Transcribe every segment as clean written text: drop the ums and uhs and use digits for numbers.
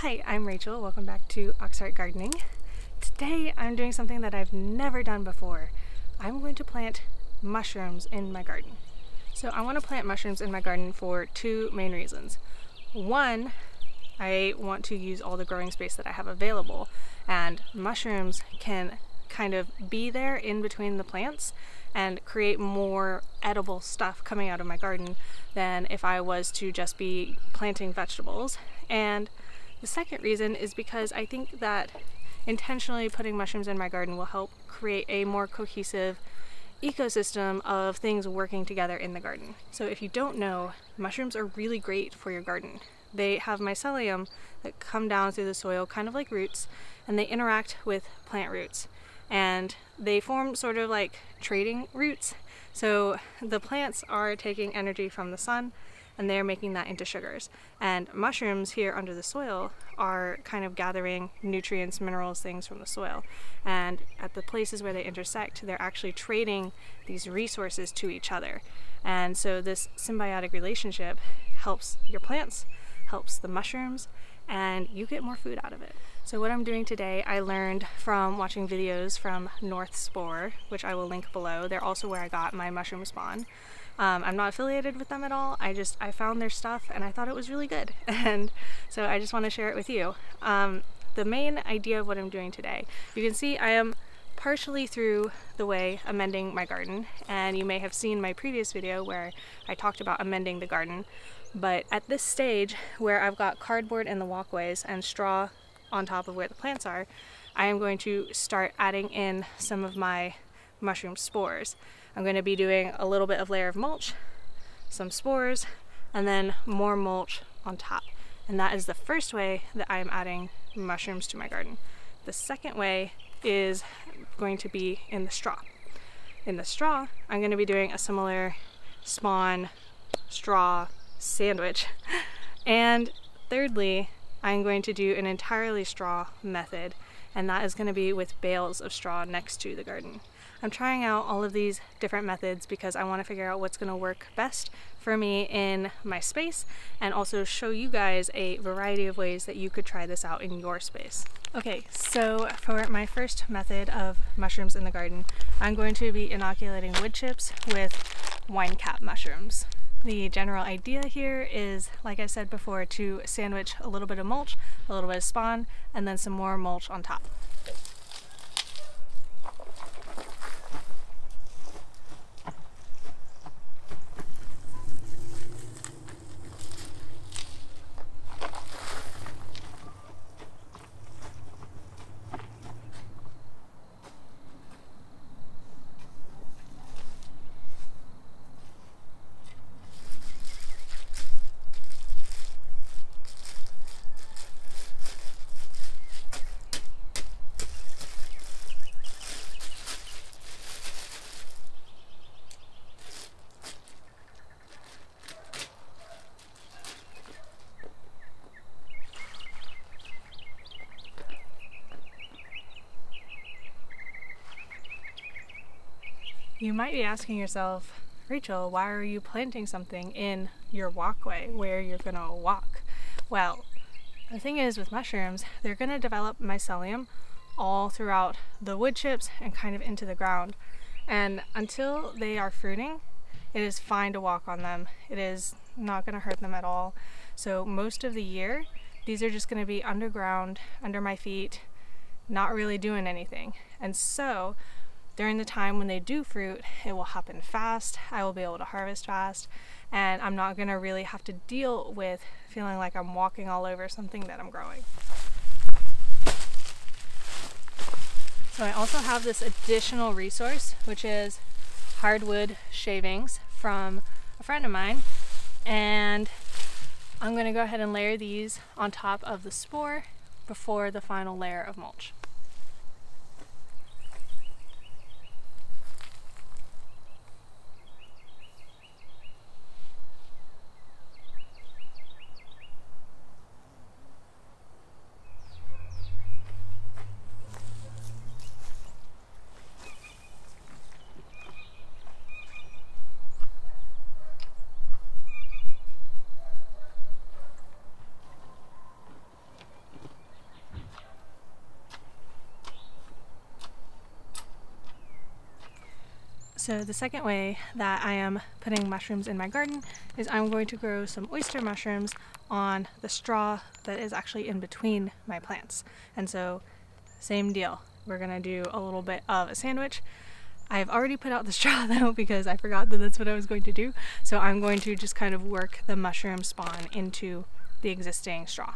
Hi, I'm Rachel. Welcome back to Auxhart Gardening. Today I'm doing something that I've never done before. I'm going to plant mushrooms in my garden. So I want to plant mushrooms in my garden for two main reasons. One, I want to use all the growing space that I have available, and mushrooms can kind of be there in between the plants and create more edible stuff coming out of my garden than if I was to just be planting vegetables. And the second reason is because I think that intentionally putting mushrooms in my garden will help create a more cohesive ecosystem of things working together in the garden. So if you don't know, mushrooms are really great for your garden. They have mycelium that come down through the soil, kind of like roots, and they interact with plant roots. And they form sort of like trading roots. So the plants are taking energy from the sun and they're making that into sugars. And mushrooms here under the soil are kind of gathering nutrients, minerals, things from the soil. And at the places where they intersect, they're actually trading these resources to each other. And so this symbiotic relationship helps your plants, helps the mushrooms, and you get more food out of it. So what I'm doing today, I learned from watching videos from North Spore, which I will link below. They're also where I got my mushroom spawn. I'm not affiliated with them at all. I found their stuff and I thought it was really good. And so I just want to share it with you. The main idea of what I'm doing today, you can see I am partially through the way amending my garden, and you may have seen my previous video where I talked about amending the garden. But at this stage where I've got cardboard in the walkways and straw on top of where the plants are, I am going to start adding in some of my mushroom spores. I'm going to be doing a little bit of layer of mulch, some spores, and then more mulch on top. And that is the first way that I am adding mushrooms to my garden. The second way is going to be in the straw. In the straw, I'm going to be doing a similar spawn straw sandwich. And thirdly, I'm going to do an entirely straw method, and that is going to be with bales of straw next to the garden. I'm trying out all of these different methods because I want to figure out what's going to work best for me in my space, and also show you guys a variety of ways that you could try this out in your space. Okay, so for my first method of mushrooms in the garden, I'm going to be inoculating wood chips with wine cap mushrooms. The general idea here is, like I said before, to sandwich a little bit of mulch, a little bit of spawn, and then some more mulch on top. You might be asking yourself, Rachel, why are you planting something in your walkway where you're gonna walk? Well, the thing is with mushrooms, they're gonna develop mycelium all throughout the wood chips and kind of into the ground. And until they are fruiting, it is fine to walk on them. It is not gonna hurt them at all. So most of the year, these are just gonna be underground, under my feet, not really doing anything. And so, during the time when they do fruit, it will happen fast, I will be able to harvest fast, and I'm not gonna really have to deal with feeling like I'm walking all over something that I'm growing. So I also have this additional resource, which is hardwood shavings from a friend of mine, and I'm gonna go ahead and layer these on top of the spore before the final layer of mulch. So the second way that I am putting mushrooms in my garden is I'm going to grow some oyster mushrooms on the straw that is actually in between my plants. And so same deal, we're gonna do a little bit of a sandwich. I've already put out the straw though because I forgot that that's what I was going to do. So I'm going to just kind of work the mushroom spawn into the existing straw.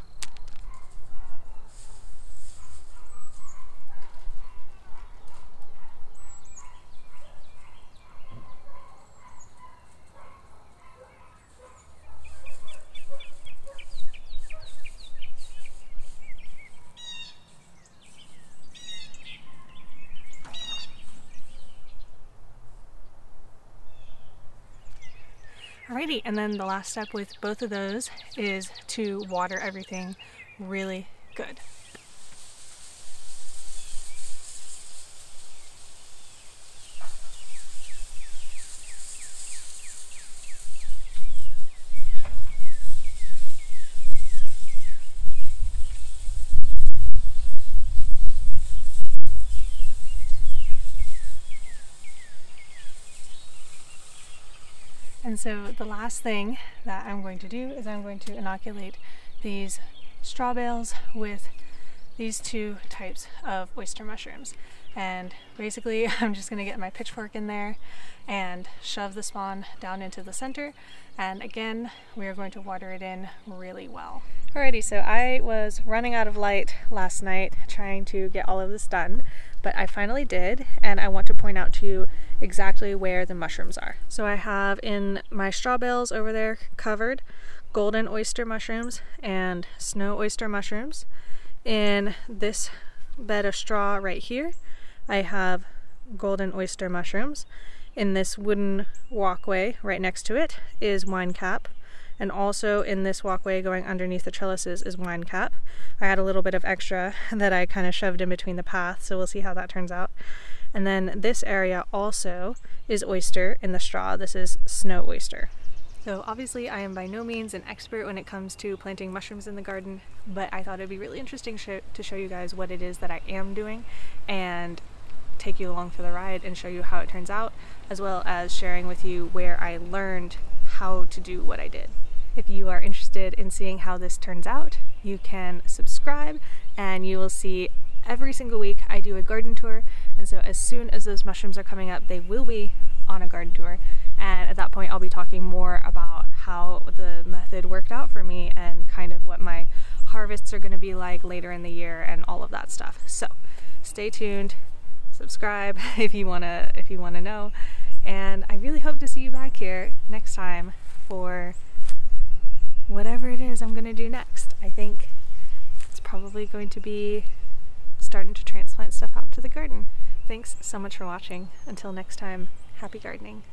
Alrighty, and then the last step with both of those is to water everything really good. And so the last thing that I'm going to do is I'm going to inoculate these straw bales with these two types of oyster mushrooms. And basically I'm just going to get my pitchfork in there and shove the spawn down into the center. And again, we are going to water it in really well. Alrighty, so I was running out of light last night trying to get all of this done, but I finally did, and I want to point out to you exactly where the mushrooms are. So I have in my straw bales over there covered golden oyster mushrooms and snow oyster mushrooms. In this bed of straw right here, I have golden oyster mushrooms. In this wooden walkway right next to it is wine cap. And also in this walkway going underneath the trellises is wine cap. I had a little bit of extra that I kind of shoved in between the path, so we'll see how that turns out. And then this area also is oyster in the straw. This is snow oyster. So obviously I am by no means an expert when it comes to planting mushrooms in the garden, but I thought it'd be really interesting to show you guys what it is that I am doing and take you along for the ride and show you how it turns out, as well as sharing with you where I learned how to do what I did. If you are interested in seeing how this turns out, you can subscribe and you will see every single week I do a garden tour. And so as soon as those mushrooms are coming up, they will be on a garden tour. And at that point, I'll be talking more about how the method worked out for me and kind of what my harvests are going to be like later in the year and all of that stuff. So stay tuned, subscribe if you wanna know. And I really hope to see you back here next time for whatever it is I'm gonna do next. I think it's probably going to be starting to transplant stuff out to the garden. Thanks so much for watching. Until next time, happy gardening.